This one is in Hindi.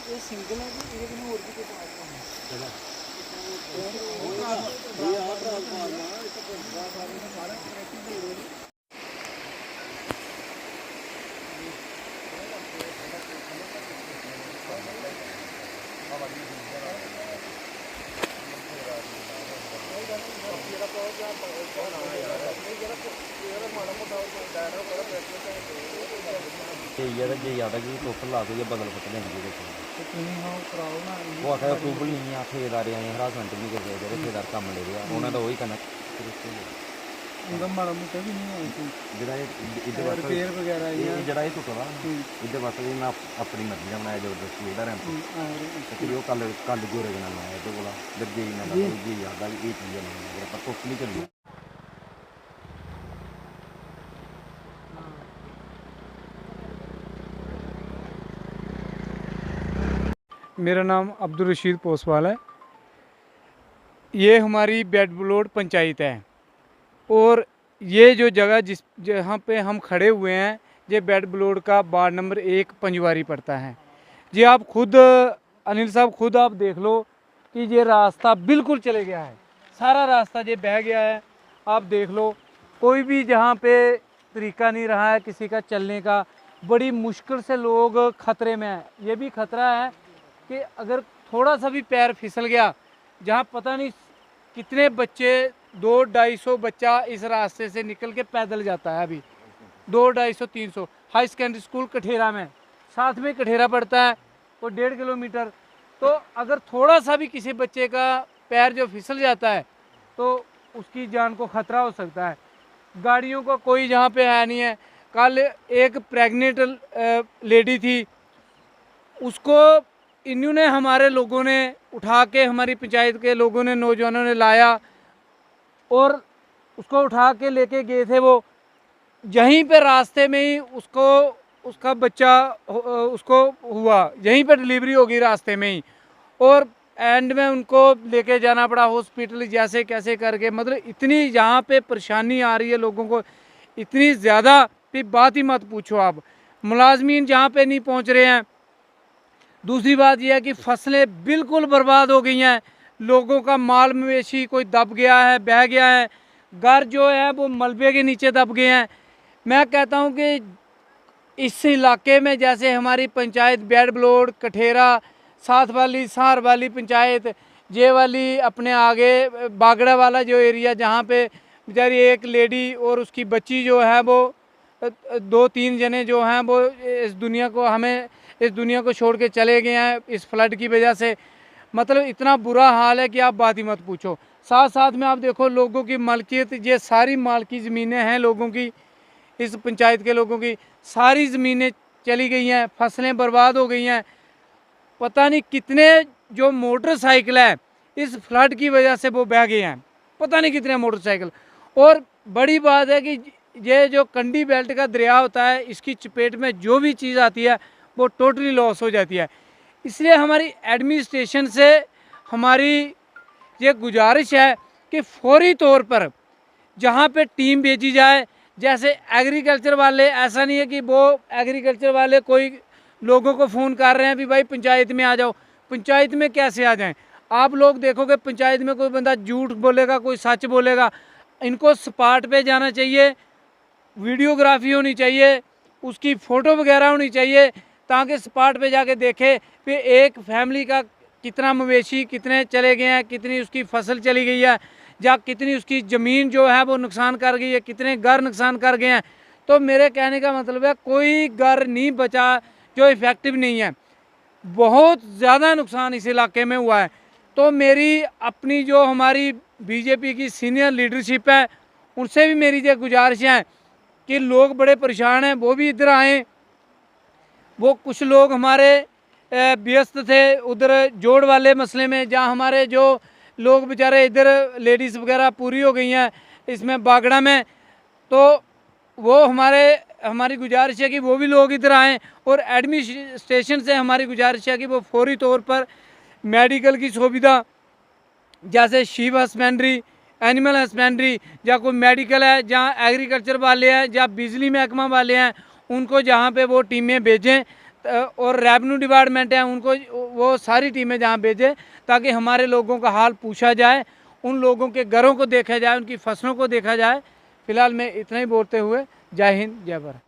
ये सिंगल है कि ये भी और भी कोई बात नहीं चलो है। ये हाथ रात मारना इसको बात आ रही है सारा प्रैक्टिस दे रहे हैं। जे याद है कि टोटल ला के बदल पत्ते लेंगे कराओ ना वो आखिर अप्रूवल नहीं है ठेकेदार हरासमेंट नहीं कर रहे ठेकेदार कम ले रहा उन्होंने वही करना उनका माड़ा मुट्टा भी नहीं है जेह्ड़ा रिपेयर वगैरह जेह्ड़ा एह् टुट्टे दा एह्दे बास्तै में अपनी मर्जी दा बनाया जबरदस्ती एह्दा रैंप ते फिर ओह् कल जोरे कन्नै बनाया एह्दे कोला दर्जे ने जी आखदा कि एह् चीज़ है अगर आपां टोटली चली मेरा नाम अब्दुल रशीद पोसवाल है। ये हमारी बेड ब्लॉड पंचायत है और ये जो जगह जहाँ पे हम खड़े हुए हैं ये बेड ब्लॉड का वार्ड नंबर 1 पंजवारी पड़ता है। जी आप खुद अनिल साहब खुद आप देख लो कि ये रास्ता बिल्कुल चले गया है, सारा रास्ता ये बह गया है। आप देख लो कोई भी जहाँ पे तरीका नहीं रहा है किसी का चलने का, बड़ी मुश्किल से लोग खतरे में हैं। ये भी खतरा है कि अगर थोड़ा सा भी पैर फिसल गया, जहाँ पता नहीं कितने बच्चे 200-250 बच्चा इस रास्ते से निकल के पैदल जाता है। अभी 200-250-300 हाई सेकेंडरी स्कूल कठेरा में, साथ में कठेरा पड़ता है वो 1.5 किलोमीटर। तो अगर थोड़ा सा भी किसी बच्चे का पैर जो फिसल जाता है तो उसकी जान को खतरा हो सकता है। गाड़ियों का कोई जहाँ पे है नहीं है। कल एक प्रेग्नेंट लेडी थी, उसको इन्होंने हमारे लोगों ने उठा के, हमारी पंचायत के लोगों ने, नौजवानों ने लाया और उसको उठा के लेके गए थे। वो यहीं पे रास्ते में ही उसका बच्चा उसको हुआ, यहीं पे डिलीवरी होगी रास्ते में ही, और एंड में उनको लेके जाना पड़ा हॉस्पिटल जैसे कैसे करके। मतलब इतनी यहाँ पे परेशानी आ रही है लोगों को, इतनी ज़्यादा कि बात ही मत पूछो आप। मुलाजमीन जहाँ पे नहीं पहुँच रहे हैं। दूसरी बात यह है कि फसलें बिल्कुल बर्बाद हो गई हैं, लोगों का माल मवेशी कोई दब गया है, बह गया है, घर जो है वो मलबे के नीचे दब गए हैं। मैं कहता हूं कि इस इलाके में जैसे हमारी पंचायत बेड ब्लॉड, कठेरा, साथ वाली सार वाली पंचायत, ये वाली अपने आगे बागड़ा वाला जो एरिया जहाँ पे बेचारी एक लेडी और उसकी बच्ची जो है वो 2-3 जने जो हैं वो इस दुनिया को छोड़ के चले गए हैं इस फ्लड की वजह से। मतलब इतना बुरा हाल है कि आप बात ही मत पूछो। साथ साथ में आप देखो लोगों की मलकियत, ये सारी मालकी ज़मीनें हैं लोगों की, इस पंचायत के लोगों की सारी ज़मीनें चली गई हैं, फसलें बर्बाद हो गई हैं। पता नहीं कितने जो मोटरसाइकिल है इस फ्लड की वजह से वो बह गए हैं, पता नहीं कितने मोटरसाइकिल। और बड़ी बात है कि ये जो कंडी बेल्ट का दरिया होता है, इसकी चपेट में जो भी चीज़ आती है वो टोटली लॉस हो जाती है। इसलिए हमारी एडमिनिस्ट्रेशन से हमारी ये गुजारिश है कि फौरी तौर पर जहाँ पे टीम भेजी जाए, जैसे एग्रीकल्चर वाले, ऐसा नहीं है कि वो एग्रीकल्चर वाले कोई लोगों को फ़ोन कर रहे हैं भी भाई पंचायत में आ जाओ। पंचायत में कैसे आ जाएं? आप लोग देखोगे पंचायत में कोई बंदा झूठ बोलेगा, कोई सच बोलेगा। इनको स्पॉट पे जाना चाहिए, वीडियोग्राफी होनी चाहिए, उसकी फ़ोटो वगैरह होनी चाहिए, ताकि स्पॉट पे जाके देखे कि एक फैमिली का कितना मवेशी कितने चले गए हैं, कितनी उसकी फसल चली गई है, या कितनी उसकी ज़मीन जो है वो नुकसान कर गई है, कितने घर नुकसान कर गए हैं। तो मेरे कहने का मतलब है कोई घर नहीं बचा जो इफ़ेक्टिव नहीं है। बहुत ज़्यादा नुकसान इस इलाके में हुआ है। तो मेरी अपनी जो हमारी बीजेपी की सीनियर लीडरशिप है उनसे भी मेरी ये गुजारिश है कि लोग बड़े परेशान हैं, वो भी इधर आएँ। वो कुछ लोग हमारे व्यस्त थे उधर जोड़ वाले मसले में, जहाँ हमारे जो लोग बेचारे इधर लेडीज़ वगैरह पूरी हो गई हैं इसमें बागड़ा में, तो वो हमारी गुजारिश है कि वो भी लोग इधर आएँ। और एडमिनिस्ट्रेशन से हमारी गुजारिश है कि वो फौरी तौर पर मेडिकल की सुविधा, जैसे शीप हस्बेंड्री, एनिमल हस्बेंड्री, या कोई मेडिकल है, जहाँ एग्रीकल्चर वाले हैं या बिजली महकमा वाले हैं, उनको जहाँ पे वो टीमें भेजें और रेवेन्यू डिपार्टमेंट है उनको वो सारी टीमें जहाँ भेजें ताकि हमारे लोगों का हाल पूछा जाए, उन लोगों के घरों को देखा जाए, उनकी फसलों को देखा जाए। फिलहाल मैं इतना ही बोलते हुए जय हिंद जय भारत।